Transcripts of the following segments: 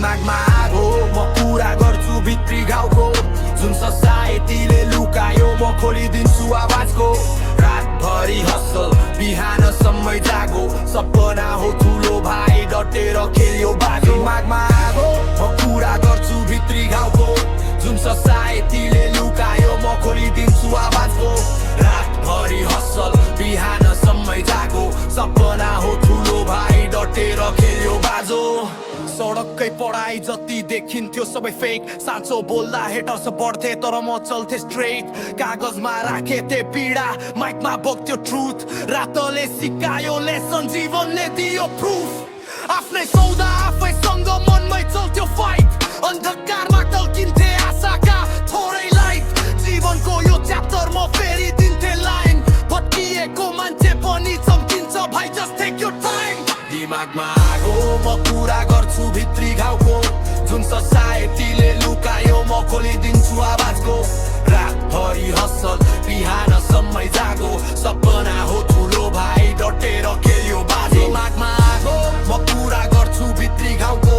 दिमागमा आगो म कुरा गर्छु भित्री घाउको जुन सोसाइटीले लुकायो म खोलिदिन्छु आवाजको रातभरि हसल बिहानसम्मै जागो सपना हो ठुलो भाइ डटेर खेल्यो बाजो दिमागमा आगो म कुरा गर्छु भित्री घाउको जुन सोसाइटीले लुकायो म खोलिदिन्छु आवाजको रातभरि हसल बिहानसम्मै जागो सपना हो ठुलो भाइ डटेर खेल्यो बाजो सडककै पढाइ जति देखिन्थ्यो सबै फेक साँचो बोल्दा हेटर्स बढ्थे तर म चल्थे स्ट्रेट कागजमा राखेथे पीडा माइकमा बोक्थ्यो ट्रुथ रातले सिकायो लेसन जीवनले दियो प्रुफ आफ्नै सौदा आफैसँग मनमै चल्थ्यो फाइट अन्धकारमा टल्किन्थे आशाका थोरै लाइट जीवनको यो च्याप्टर म फेरि दिन्थे लाइन भत्किएको मान्छे पनि चम्किन्छ भाइ जस्ट टेक योर टाइम दिमागमा आगो म कुरा गर्छु भित्री घाउको जुन सोसाइटीले लुकायो म खोलिदिन्छु आवाजको रातभरि हसल बिहानसम्मै जागो सपना हो ठुलो भाइ डटेर खेल्यो बाजो दिमागमा आगो म कुरा गर्छु भित्री घाउको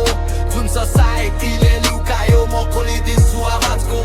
जुन सोसाइटीले लुकायो म खोलिदिन्छु आवाजको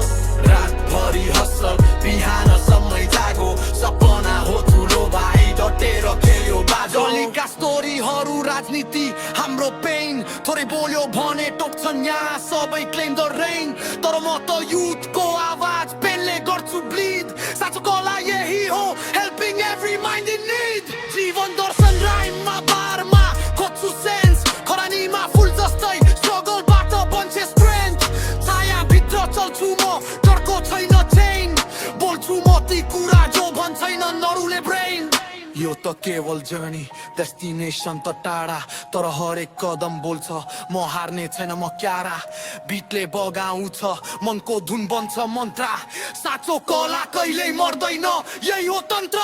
रातभरि हसल बिहानसम्मै जागो सपना हो ठुलो भाइ डटेर खेल्यो बाजो गलीका स्टोरीहरू राजनीति हाम्रो पेन थोरै बोल्यो भने टोक्छन् यहाँ सबै क्लेम द रेन तर म त युथको आवाज पेनले गर्छु ब्लिड साँचो कला यही हो helping every mind in need जीवन दर्शन राइममा बारमा खोज्छु सेन्स खरानीमा फुल जस्तै स्ट्रगलबाट बन्छे स्ट्रेन्थ छायाभित्र चल्छु म डरको छैन चेन बोल्छु म ती कुरा जो भन्छैन नरुले ब्रेन यो त केवल जर्नी डेस्टिनेसन त टाढा तर हरेक कदम बोल्छ म हार्ने छैन म क्यारा बिटले बगाउँछ मनको धुन बन्छ मन्त्र साँचो कला कहिल्यै मर्दैन यही हो तन्त्र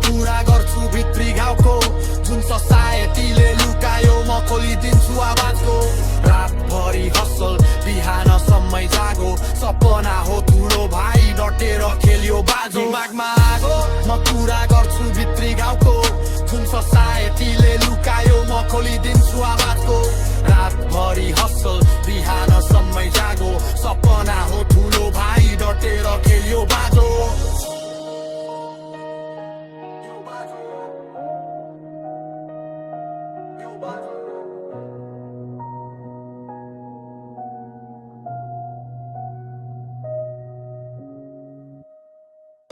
कुरा गर्छु भित्री घाउको जुन सोसाइटीले लुकायो म खोलिदिन्छु आवाजको रातभरि हसल बिहानसम्मै जागो सपना हो ठुलो भाइ डटेर खेल्यो बाजो दिमागमा आगो म कुरा गर्छु भित्री घाउको जुन सोसाइटीले लुकायो म खोलिदिन्छु आवाजको रातभरि हसल बिहानसम्मै जागो सपना हो ठुलो भाइ डटेर खेल्यो बाजो Bye.